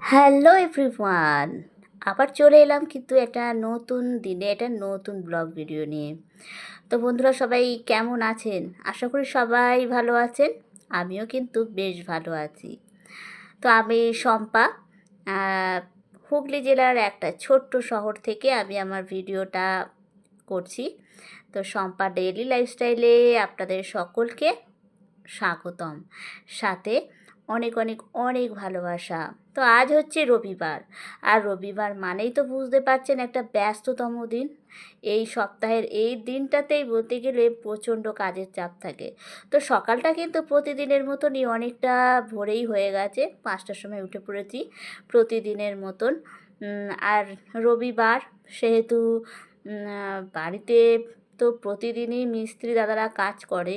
Hello everyone, আবার চলে এলাম কিন্তু একটা নতুন দিনে একটা নতুন ব্লগ ভিডিও নিয়ে। তো বন্ধুরা সবাই কেমন আছেন? আশা করি সবাই ভালো আছেন। আমিও কিন্তু বেশ ভালো আছি। তো আমি শম্পা, আহ, হুগলি জেলার একটা ছোট্ট শহর থেকে আমি আমার ভিডিওটা করছি। তো শম্পা ডেইলি লাইফস্টাইলে আপনাদের সকলকে স্বাগতম, সাথে অনেক অনেক অনেক ভালোবাসা। তো আজ হচ্ছে রবিবার, আর রবিবার মানেই তো বুঝতে পারছেন একটা ব্যস্ততম দিন। এই সপ্তাহের এই দিনটাতেই বলতে গেলে প্রচণ্ড কাজের চাপ থাকে। তো সকালটা কিন্তু প্রতিদিনের মতনই অনেকটা ভোরেই হয়ে গেছে, 5টার সময় উঠে পড়েছি প্রতিদিনের মতন। আর রবিবার সেহেতু বাড়িতে তো প্রতিদিনই মিস্ত্রি দাদারা কাজ করে,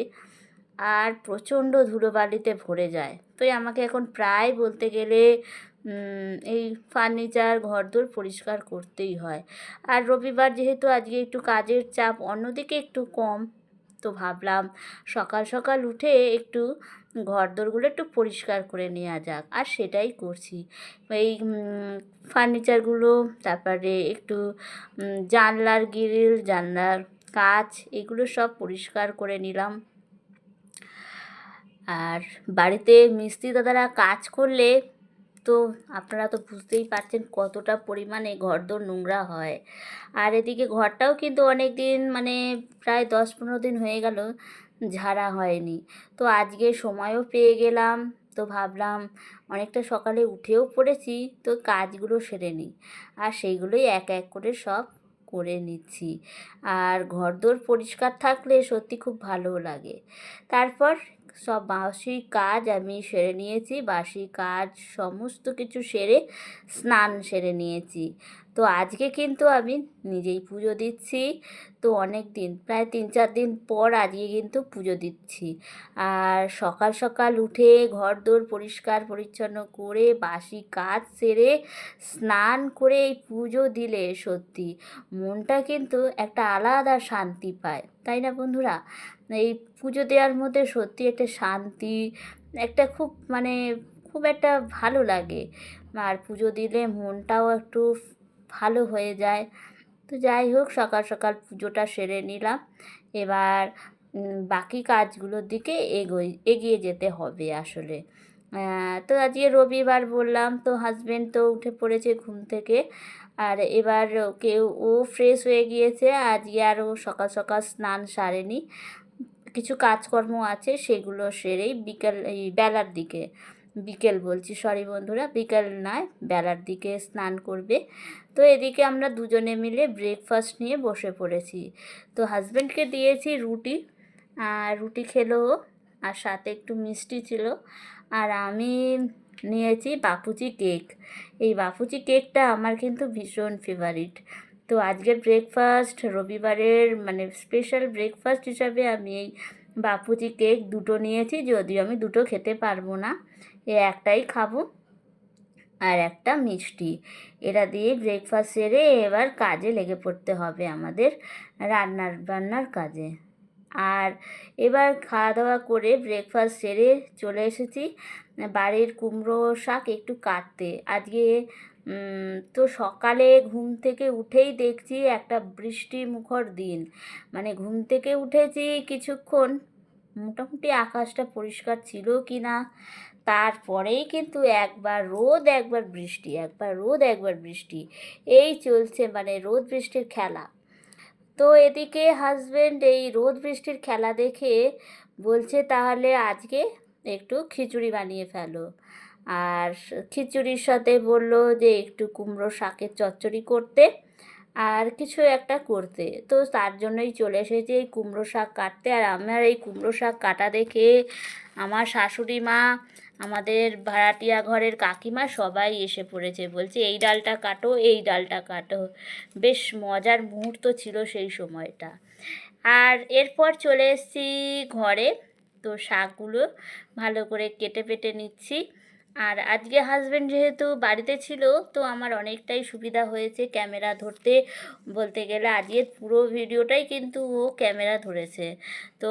আর প্রচণ্ড ধুলোবালিতে ভরে যায়। তো আমাকে এখন প্রায় বলতে গেলে এই ফার্নিচার ঘরদোর পরিষ্কার করতেই হয়। আর রবিবার যেহেতু আজকে একটু কাজের চাপ অন্যদিকে একটু কম, তো ভাবলাম সকাল সকাল উঠে একটু ঘরদোরগুলো একটু পরিষ্কার করে নেওয়া যাক, আর সেটাই করছি। এই ফার্নিচারগুলো, তারপরে একটু জানলার গ্রিল, জানলার কাচ, এগুলো সব পরিষ্কার করে নিলাম। আর বাড়িতে মিস্ত্রি দাদারা কাজ করলে তো আপনারা তো বুঝতেই পারছেন কতটা পরিমাণে ঘরদোর নোংরা হয়। আর এদিকে ঘরটাও কিন্তু অনেক দিন, মানে প্রায় 10-15 দিন হয়ে গেল ঝাড়া হয়নি। তো আজকে সময়ও পেয়ে গেলাম, তো ভাবলাম অনেকটা সকালে উঠেও পড়েছি, তো কাজগুলো সেরে নিই। আর সেইগুলোই এক এক করে সব করে নিচ্ছি। আর ঘরদোর পরিষ্কার থাকলে সত্যি খুব ভালো লাগে। তারপর সব বাসি কাজ আমি সেরে নিয়েছি, বাসি কাজ সমস্ত কিছু সেরে স্নান সেরে নিয়েছি। তো আজকে কিন্তু আমি নিজেই পুজো দিচ্ছি। তো অনেক দিন, প্রায় 3-4 দিন পর আজকে কিন্তু পুজো দিচ্ছি। আর সকাল সকাল উঠে ঘরদোর পরিষ্কার পরিচ্ছন্ন করে বাসি কাজ সেরে স্নান করে এই পুজো দিলে সত্যি মনটা কিন্তু একটা আলাদা শান্তি পায়, তাই না বন্ধুরা? এই পুজো দেওয়ার মধ্যে সত্যি একটা শান্তি, একটা খুব, মানে খুব একটা ভালো লাগে। আর পুজো দিলে মনটাও একটু ভালো হয়ে যায়। তো যাই হোক, সকাল সকাল পুজোটা সেরে নিলাম। এবার বাকি কাজগুলোর দিকে এগিয়ে যেতে হবে আসলে। তো আজকে রবিবার বললাম, তো হাজবেন্ড তো উঠে পড়েছে ঘুম থেকে। আর এবার ও ফ্রেশ হয়ে গিয়েছে, আজকে আর ও সকাল সকাল স্নান সারেনি। কিছু কাজকর্ম আছে সেগুলো সেরেই বেলার দিকে, বিকেল বলছি, সরি বন্ধুরা, বিকেল নয়, বেলার দিকে স্নান করবে। তো এদিকে আমরা দুজনে মিলে ব্রেকফাস্ট নিয়ে বসে পড়েছি। তো হাজব্যান্ডকে দিয়েছি রুটি, আর রুটি খেলো ও, আর সাথে একটু মিষ্টি ছিল। আর আমি নিয়েছি বাপুচি কেক। এই বাপুচি কেকটা আমার কিন্তু ভীষণ ফেভারিট। তো আজকের ব্রেকফাস্ট, রবিবারের মানে স্পেশাল ব্রেকফাস্ট হিসাবে আমি এই বাপুচি কেক দুটো নিয়েছি, যদিও আমি দুটো খেতে পারবো না, একটাই খাবো, আর একটা মিষ্টি। এটা দিয়ে ব্রেকফাস্ট সেরে এবার কাজে লেগে পড়তে হবে আমাদের, রান্নার কাজে। আর এবার খাওয়া দাওয়া করে ব্রেকফাস্ট সেরে চলে এসেছি বাড়ির কুমড়ো শাক একটু কাটতে। আজকে তো সকালে ঘুম থেকে উঠেই দেখছি একটা বৃষ্টি মুখর দিন, মানে ঘুম থেকে উঠেছি কিছুক্ষণ, মোটামুটি আকাশটা পরিষ্কার ছিল কি না, তারপরেই কিন্তু একবার রোদ একবার বৃষ্টি, একবার রোদ একবার বৃষ্টি, এই চলছে, মানে রোদ বৃষ্টির খেলা। তো এদিকে হাজবেন্ড এই রোদ বৃষ্টির খেলা দেখে বলছে তাহলে আজকে একটু খিচুড়ি বানিয়ে ফেলো। আর খিচুড়ির সাথে বলল যে একটু কুমড়ো শাকের চচ্চড়ি করতে, আর কিছু একটা করতে। তো তার জন্যই চলে এসেছি এই কুমড়ো শাক কাটতে। আর আমার এই কুমড়ো শাক কাটা দেখে আমার শাশুড়ি মা, আমাদের ভাড়াটিয়া ঘরের কাকিমা সবাই এসে পড়েছে, বলছে এই ডালটা কাটো, এই ডালটা কাটো। বেশ মজার মুহূর্ত ছিল সেই সময়টা। আর এরপর চলে এসেছি ঘরে। তো শাকগুলো ভালো করে কেটে পেটে নিচ্ছি। আর আজকে হাজব্যান্ড যেহেতু বাড়িতে ছিল, তো আমার অনেকটাই সুবিধা হয়েছে ক্যামেরা ধরতে। বলতে গেলে আজকের পুরো ভিডিওটাই কিন্তু ও ক্যামেরা ধরেছে। তো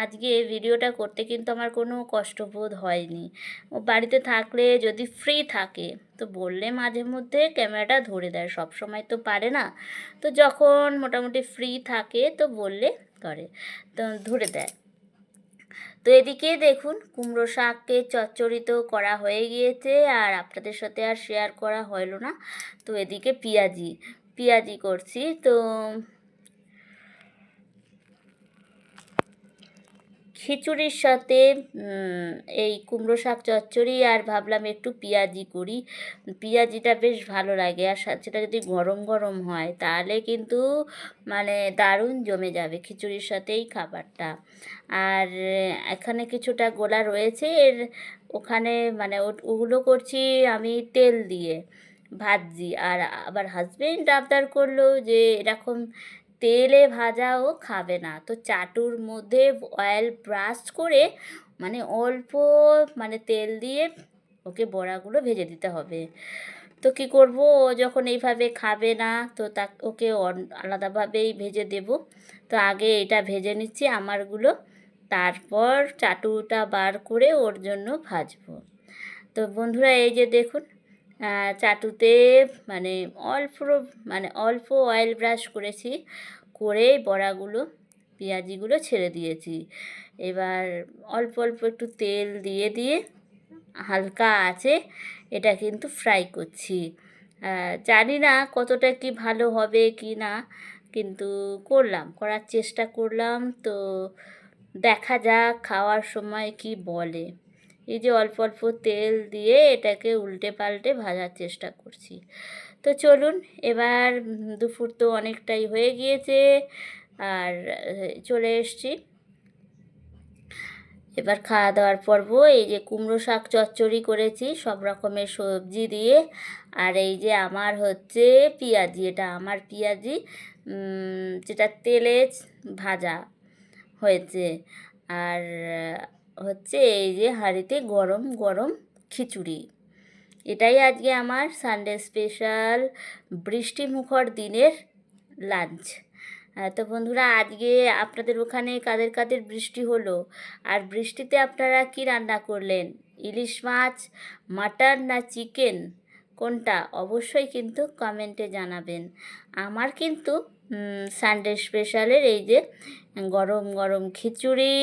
আজকে ভিডিওটা করতে কিন্তু আমার কোনো কষ্টবোধ হয়নি। ও বাড়িতে থাকলে যদি ফ্রি থাকে তো বললে মাঝে মধ্যে ক্যামেরাটা ধরে দেয়, সব সময় তো পারে না। তো যখন মোটামুটি ফ্রি থাকে তো বললে করে, তো ধরে দেয়। তো এদিকে দেখুন কুমড়ো শাককে চচ্চড়ি তো করা হয়ে গিয়েছে, আর আপনাদের সাথে আর শেয়ার করা হলো না। তো এদিকে পেঁয়াজি করছি। তো খিচুড়ির সাথে এই কুমড়ো শাক চচ্চড়ি, আর ভাবলাম একটু পেঁয়াজি করি। পেঁয়াজিটা বেশ ভালো লাগে, আর সেটা যদি গরম গরম হয় তাহলে কিন্তু মানে দারুণ জমে যাবে খিচুড়ির সাথেই খাবারটা। আর এখানে কিছুটা গোলা রয়েছে, ওখানে মানে ওগুলো করছি আমি তেল দিয়ে ভাজছি। আর আবার হাজবেন্ড আবদার করলো যে এরকম তেলে ভাজা ও খাবে না, তো চাটুর মধ্যে অয়েল ব্রাশ করে মানে অল্প মানে তেল দিয়ে ওকে বড়াগুলো ভেজে দিতে হবে। তো কী করব, ও যখন এইভাবে খাবে না তো ওকে আলাদাভাবেই ভেজে দেব। তো আগে এটা ভেজে নিচ্ছি আমারগুলো, তারপর চাটুটা বার করে ওর জন্য ভাজবো। তো বন্ধুরা এই যে দেখুন, চাটুতে মানে অল্প অল্প অয়েল ব্রাশ করেছি, করে বড়াগুলো পেঁয়াজিগুলো ছেড়ে দিয়েছি। এবার অল্প অল্প একটু তেল দিয়ে দিয়ে হালকা আছে এটা কিন্তু ফ্রাই করছি। জানি না কতটা কি ভালো হবে কি না, কিন্তু করার চেষ্টা করলাম। তো দেখা যাক খাওয়ার সময় কি বলে। এই যে অল্প অল্প তেল দিয়ে এটাকে উল্টে পাল্টে ভাজার চেষ্টা করছি। তো চলুন, এবার দুপুর তো অনেকটাই হয়ে গিয়েছে, আর চলে এসছি এবার খাওয়া দাওয়ার পর্ব। এই যে কুমড়ো শাক চচ্চড়ি করেছি সব রকমের সবজি দিয়ে, আর এই যে আমার হচ্ছে পেঁয়াজি, এটা আমার পেঁয়াজি যেটা তেলে ভাজা হয়েছে। আর হচ্ছে এই যে হাঁড়িতে গরম গরম খিচুড়ি। এটাই আজকে আমার সানডে স্পেশাল বৃষ্টিমুখর দিনের লাঞ্চ। তো বন্ধুরা আজকে আপনাদের ওখানে কাদের কাদের বৃষ্টি হলো, আর বৃষ্টিতে আপনারা কি রান্না করলেন? ইলিশ মাছ, মাটন না চিকেন, কোনটা অবশ্যই কিন্তু কমেন্টে জানাবেন। আমার কিন্তু সানডে স্পেশালের এই যে গরম গরম খিচুড়ি,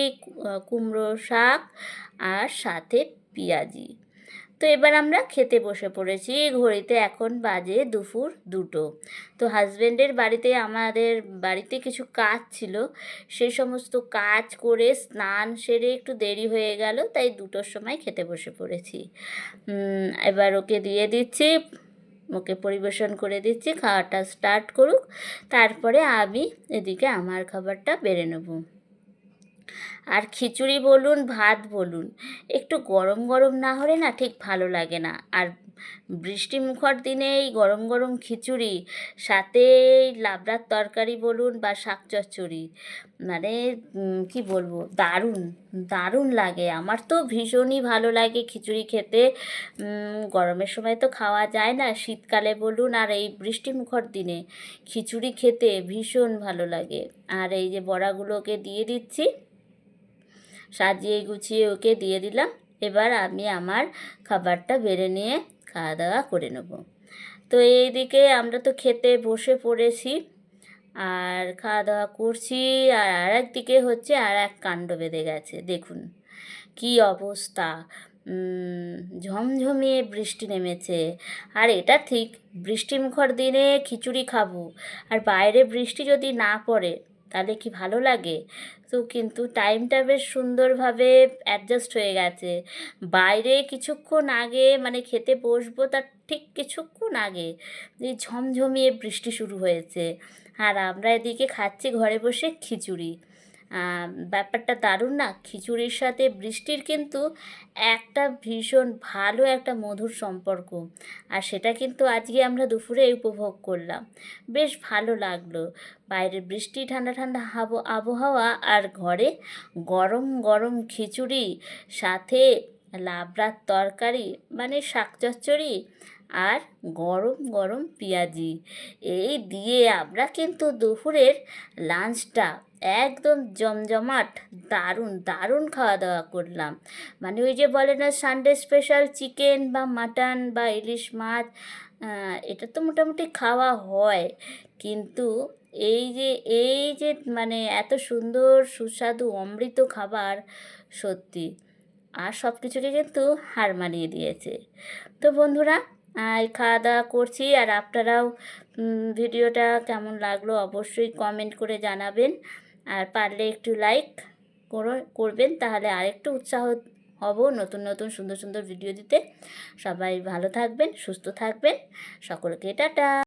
কুমড়ো শাক, আর সাথে পেঁয়াজি। তো এবার আমরা খেতে বসে পড়েছি। ঘড়িতে এখন বাজে দুপুর 2টো। তো হাজব্যান্ডের বাড়িতে আমাদের বাড়িতে কিছু কাজ ছিল, সেই সমস্ত কাজ করে স্নান সেরে একটু দেরি হয়ে গেল, তাই 2টোর সময় খেতে বসে পড়েছি। এবার ওকে দিয়ে দিচ্ছি, ওকে পরিবেশন করে দিচ্ছি, খাওয়াটা স্টার্ট করুক, তারপরে আমি এদিকে আমার খাবারটা বেড়ে নেব। আর খিচুড়ি বলুন ভাত বলুন একটু গরম গরম না হলে না ঠিক ভালো লাগে না। আর বৃষ্টিমুখর দিনে এই গরম গরম খিচুড়ি সাথে এই লাবড়ার তরকারি বলুন বা শাক চচ্চড়ি, মানে কি বলবো, দারুণ দারুণ লাগে। আমার তো ভীষণই ভালো লাগে খিচুড়ি খেতে। গরমের সময় তো খাওয়া যায় না, শীতকালে বলুন আর এই বৃষ্টিমুখর দিনে খিচুড়ি খেতে ভীষণ ভালো লাগে। আর এই যে বড়াগুলোকে দিয়ে দিচ্ছি, সাজিয়ে গুছিয়ে ওকে দিয়ে দিলাম। এবার আমি আমার খাবারটা বেড়ে নিয়ে খাওয়া দাওয়া করে নেব। তো এইদিকে আমরা তো খেতে বসে পড়েছি আর খাওয়া দাওয়া করছি, আর একদিকে হচ্ছে আর এক কাণ্ড বেঁধে গেছে। দেখুন কি অবস্থা, ঝমঝমিয়ে বৃষ্টি নেমেছে। আর এটা ঠিক বৃষ্টিমুখর দিনে খিচুড়ি খাবো, আর বাইরে বৃষ্টি যদি না পড়ে তাহলে কি ভালো লাগে? তো কিন্তু টাইমটা বেশ সুন্দরভাবে অ্যাডজাস্ট হয়ে গেছে। বাইরে কিছুক্ষণ আগে মানে খেতে বসবো তার ঠিক কিছুক্ষণ আগে এই ঝমঝমিয়ে বৃষ্টি শুরু হয়েছে, আর আমরা এদিকে খাচ্ছি ঘরে বসে খিচুড়ি। ব্যাপারটা দারুণ না? খিচুড়ির সাথে বৃষ্টির কিন্তু একটা ভীষণ ভালো একটা মধুর সম্পর্ক, আর সেটা কিন্তু আজকে আমরা দুপুরে উপভোগ করলাম। বেশ ভালো লাগলো, বাইরে বৃষ্টি, ঠান্ডা ঠান্ডা আবহাওয়া, আর ঘরে গরম গরম খিচুড়ি, সাথে লাবড়ার তরকারি মানে শাক চচ্চড়ি আর গরম গরম পেঁয়াজি, এই দিয়ে আমরা কিন্তু দুপুরের লাঞ্চটা একদম জমজমাট দারুণ দারুণ খাওয়া দাওয়া করলাম। মানে ওই যে বলে না সানডে স্পেশাল চিকেন বা মাটন বা ইলিশ মাছ, এটা তো মোটামুটি খাওয়া হয়, কিন্তু এই যে মানে এত সুন্দর সুস্বাদু অমৃত খাবার, সত্যি আর সব কিছুকে কিন্তু হার মানিয়ে দিয়েছে। তো বন্ধুরা, এই খাওয়া দাওয়া করছি, আর আপনারাও ভিডিওটা কেমন লাগলো অবশ্যই কমেন্ট করে জানাবেন, আর পারলে একটু লাইক করবেন, তাহলে আরেকটু উৎসাহ হব নতুন নতুন সুন্দর সুন্দর ভিডিও দিতে। সবাই ভালো থাকবেন, সুস্থ থাকবেন, সকলকে টাটা।